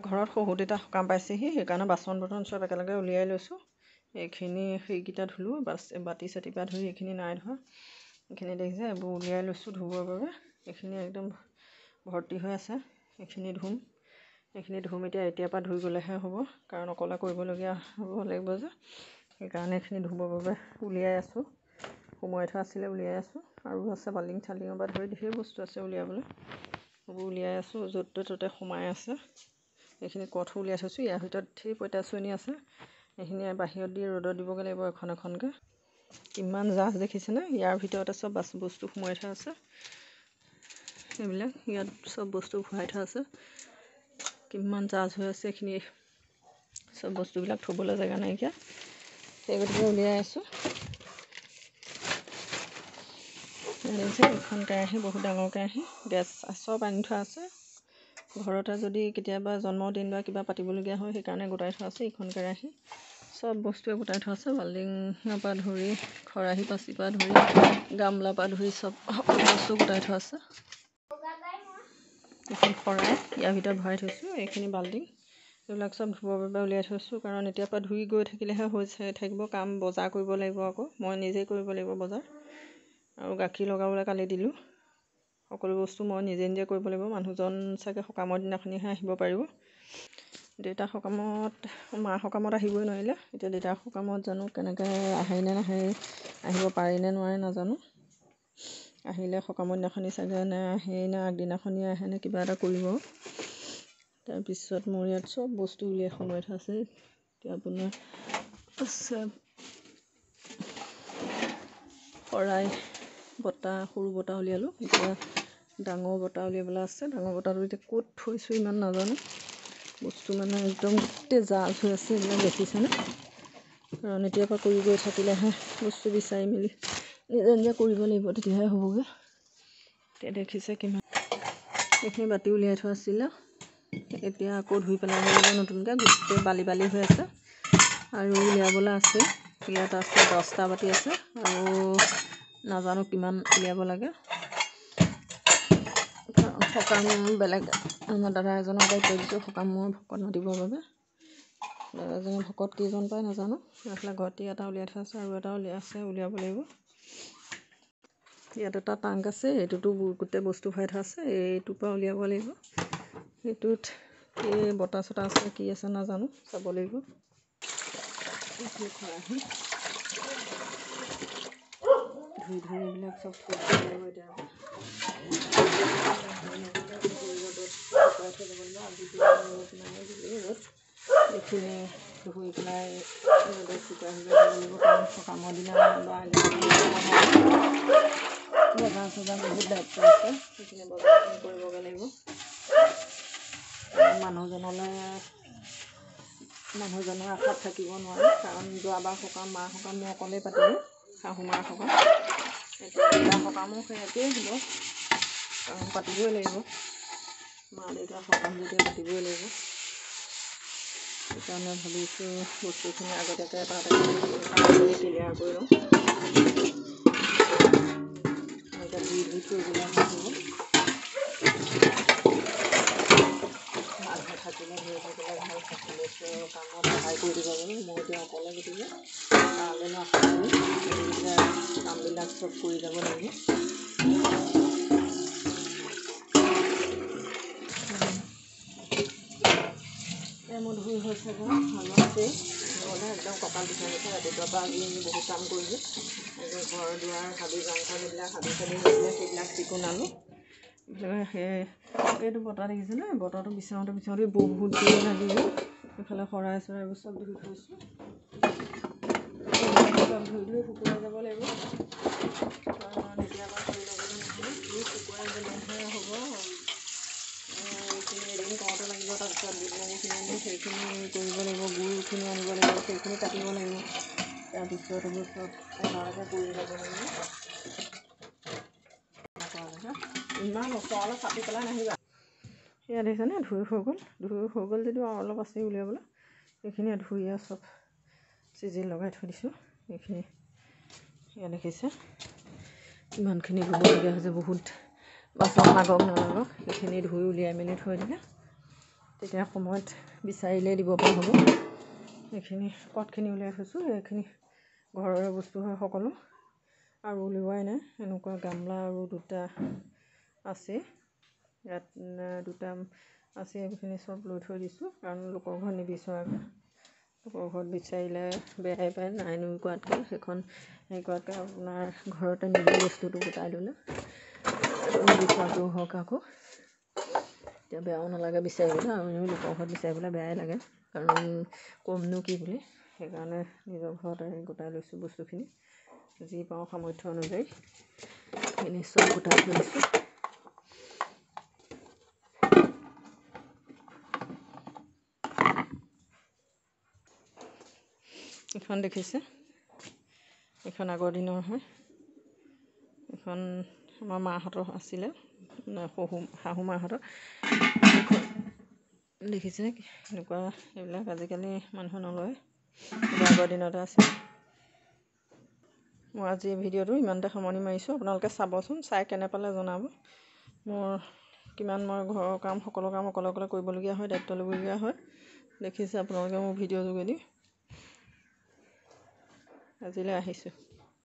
ঘৰত শহুৰদেউতা সকাম পাইছেহি, সেইকাৰণে বাচন বৰ্তন চব একেলগে উলিয়াই লৈছোঁ। এইখিনি সেইকেইটা ধুলোঁ, বাতি চাতিৰ পৰা ধুই এইখিনি নাই ধোৱা। এইখিনি দেখিছে, এইবোৰ উলিয়াই লৈছোঁ ধুবৰ বাবে। এইখিনি একদম ভৰ্তি হৈ আছে, এইখিনি ধুম। এইখিনি ধুম এতিয়াৰ পৰা ধুই গ'লেহে হ'ব, কাৰণ অকলে কৰিবলগীয়া হ'ব লাগিব যে, সেইকাৰণে এইখিনি ধুবৰ বাবে উলিয়াই আছোঁ। সোমোৱাই থোৱা আছিলে উলিয়াই আছোঁ, আৰু আছে বাল্টিং চাল্টিঙৰ পৰা ধৰি ধেৰ বস্তু আছে উলিয়াবলৈ। সেইবোৰ উলিয়াই আছোঁ, য'তে ত'তে সোমাই আছে। এইখিনি কঠো উলিয়াই থৈছোঁ, ইয়াৰ ভিতৰত ধেৰ পঁইতাচোৰণি আছে। এইখিনি বাহিৰত দি ৰ'দত দিবগৈ লাগিব এখন এখনকৈ। কিমান জাজ দেখিছেনে? ইয়াৰ ভিতৰতে চব বস্তু সোমোৱাই থোৱা আছে। এইবিলাক ইয়াত চব বস্তু ভৰাই থোৱা আছে। কিমান জাজ হৈ আছে, এইখিনি চব বস্তুবিলাক থ'বলৈ জেগা নাইকিয়া, সেই গতিকে উলিয়াই আছোঁ। দেখিছে, এখন কেৰাহী বহুত ডাঙৰ কেৰাহী, গেছ চব আনি থোৱা আছে। ঘৰতে যদি কেতিয়াবা জন্মদিন বা কিবা পাতিবলগীয়া হয়, সেইকাৰণে গোটাই থোৱা আছে। এইখন কেৰাহী চব বস্তুৱে গোটাই থোৱা আছে, বাল্টিঙৰ পৰা ধৰি খৰাহী পাচিৰ পৰা ধৰি গামলাৰ পৰা ধৰি চব বস্তু গোটাই থোৱা আছে। এইখন শৰাই, ইয়াৰ ভিতৰত ভৰাই থৈছোঁ। এইখিনি বাল্টিং, এইবিলাক চব ধুবৰ বাবে উলিয়াই থৈছোঁ, কাৰণ এতিয়াৰ পৰা ধুই গৈ থাকিলেহে হৈ থাকিব কাম। বজাৰ কৰিব লাগিব, আকৌ মই নিজেই কৰিব লাগিব বজাৰ। আৰু গাখীৰ লগাবলৈ কালি দিলোঁ। সকলো বস্তু মই নিজে নিজে কৰিব লাগিব। মানুহজন চাগে সকামৰ দিনাখনিহে আহিব পাৰিব। দেউতা সকামত, মা সকামত আহিবই নোৱাৰিলে। এতিয়া দেউতাৰ সকামত জানো কেনেকৈ আহে নে নাহে, আহিব পাৰে নে নোৱাৰে নাজানো। আহিলে সকামৰ দিনাখনি চাগে নে আহেই নে আগদিনাখনি আহে নে কিবা এটা কৰিব। তাৰপিছত মোৰ ইয়াত চব বস্তু উলিয়াই সোমোৱাই থোৱা আছে। এতিয়া আপোনাৰ আছে শৰাই, বটা, সৰু বটা উলিয়ালোঁ। এতিয়া ডাঙৰ বটা উলিয়াবলৈ আছে। ডাঙৰ বটাটো এতিয়া ক'ত থৈছোঁ ইমান নাজানো। বস্তু মানে একদম গোটেই জাজ হৈ আছে, এইবিলাক দেখিছেনে? কাৰণ এতিয়াৰ পৰা কৰি গৈ থাকিলেহে বস্তু বিচাৰি মেলি নিজে নিজে কৰিব লাগিব, তেতিয়াহে হ'বগৈ। এতিয়া দেখিছে কিমান এইখিনি বাতি উলিয়াই থোৱা আছিলে, এতিয়া আকৌ ধুই পেলাব লাগিব নতুনকৈ। গোটেই বালি বালি হৈ আছে আৰু উলিয়াবলৈ আছে। ইয়াত আছে 10টা বাতি আছে আৰু নাজানো কিমান উলিয়াব লাগে। সকাম বেলেগ আমাৰ দাদা এজনৰ পৰা কৈ দিছোঁ, সকাম মোৰ ভকত মাতিবৰ বাবে। দাদাজনে ভকত কেইজন পায় নাজানো। এইফালে ঘৰটি এটা উলিয়াই থোৱা আছে, আৰু এটা উলিয়াব লাগিব। ইয়াত এটা টাংক আছে, এইটোতো গোটেই বস্তু ভৰাই থোৱা আছে। এইটোৰ পৰা উলিয়াব লাগিব। সেইটোত কি বটা চটা আছে, কি আছে নাজানো, চাব লাগিব। খৰাহী ধুই এইবিলাক চব থৈ দিব লাগিব। এতিয়া এইখিনি ধুই পেলাই ৰ'দত শুকাই দিব লাগিব, কাৰণ সকামৰ দিনা বা বজাৰ চজাৰ বহুত দায়িত্ব আছে। সেইখিনি বজাৰখিনি কৰিবগৈ লাগিব। মানুহজনৰ আশাত থাকিব নোৱাৰে, কাৰণ যোৱাবাৰ সকাম, মাৰ সকাম মই অকলেই পাতিলোঁ, শাহু মাৰ সকাম। এতিয়া দেউতাৰ সকামো সেই একেই হ'ব, কাৰণ পাতিবই লাগিব। মা দেউতাৰ সকাম যেতিয়া পাতিবই লাগিব। সেইকাৰণে ভাবিছোঁ বস্তুখিনি আগতীয়াকৈ এটা ক্লিয়াৰ কৰি লওঁ। এতিয়া ধুই থৈ দিলে হ'ব। মানুহ থাকিলে ধৰি থাকিলে ভাল, বস্তু কামত সহায় কৰি দিব পাৰোঁ। মই এতিয়া অকলে গতিকে তালৈ আশা কৰি কামবিলাক চব কৰি যাব লাগিব। মোৰ ধুই হৈছে গৈ, আৰু আছেই নহ'লে একদম কঁকাল বিষাই গৈছে। ৰাতিপুৱাৰ পৰা আজি বহুত কাম কৰিলোঁ। ঘৰ দুৱাৰ হাবি জংঘল এইবিলাক হাবি চাবি হৈছিলে, সেইবিলাক চিকুণালোঁ। এইটো বটা দেখিছেনে? বটাটো বিচাৰোঁতে বহুত দেৰি লাগি গ'ল। এইফালে শৰাই চৰাইবোৰ চব ধুই থৈছোঁ। চব ধুই শুকুৱাই যাব লাগিব, কাৰণ এতিয়াৰ পৰা কৰি ল'বলৈ নহ'ব। ধুই শুকুৱাই গ'লেহে হ'ব। এইখিনি এদিন কৰোঁতে লাগিব, তাৰপিছত বুট মগুখিনি আনি সেইখিনি কৰিব লাগিব, গুড়খিনি আনিব লাগিব, সেইখিনি কাটিব লাগিব। তাৰপিছত এইবোৰ চব এবাৰতে কৰি যাব লাগিব। ইমান ওচৰলৈ চাপি পেলাই নাহিবা। সেয়া দেখিছেনে? ধুই হৈ গ'ল যদিও অলপ আছেই উলিয়াবলৈ। এইখিনিয়ে ধুই চব চিজিল লগাই থৈ দিছোঁ। এইখিনি সেয়া দেখিছে ইমানখিনি ধুবলগীয়া হৈছে, বহুত বাচন লাগক নালাগক সেইখিনি ধুই উলিয়াই মেলি থৈ দিলে তেতিয়া সময়ত বিচাৰিলে দিব পৰা হ'ব। এইখিনি কটখিনি উলিয়াই থৈছোঁ, এইখিনি ঘৰৰে বস্তু হয় সকলো, আৰু উলিওৱাই নাই। এনেকুৱা গামলা আৰু দুটা আছে, ইয়াত দুটা আছে, এইখিনি চব লৈ থৈ দিছোঁ, কাৰণ লোকৰ ঘৰত নিবিচৰাকৈ। লোকৰ ঘৰত বিচাৰিলে বেয়াই পায়, নাই নুই কোৱাতকৈ, সেইখন হেৰি কৰাতকৈ আপোনাৰ ঘৰতে নিজে বস্তুটো গোটাই ল'লে নিবিচৰাটো হওক আকৌ, এতিয়া বেয়াও নালাগে বিচাৰিবলৈ, আৰু এনেও লোকৰ ঘৰত বিচাৰিবলৈ বেয়াই লাগে, কাৰণ কমনো কি বুলি। সেইকাৰণে নিজৰ ঘৰতে গোটাই লৈছোঁ বস্তুখিনি, যি পাওঁ সামৰ্থ্য অনুযায়ী সেইখিনি চব গোটাই থৈ দিছোঁ। এইখন দেখিছে, এইখন আগৰ দিনৰ হয়, এইখন আমাৰ মাহঁতৰ আছিলে, শাহু মাহঁতৰ। দেখিছে এনেকুৱা, এইবিলাক আজিকালি মানুহে নলয়, আগৰ দিনতে আছে। মই আজি ভিডিঅ'টো ইমানতে সামৰণি মাৰিছোঁ, আপোনালোকে চাবচোন, চাই কেনে পালে জনাব। মোৰ কিমান মই ঘৰৰ কাম, সকলো কাম অকলে অকলে কৰিবলগীয়া হয়, দায়িত্ব ল'বলগীয়া হয়। দেখিছে আপোনালোকে মোৰ ভিডিঅ' যোগেদি। আজিলৈ আহিছোঁ।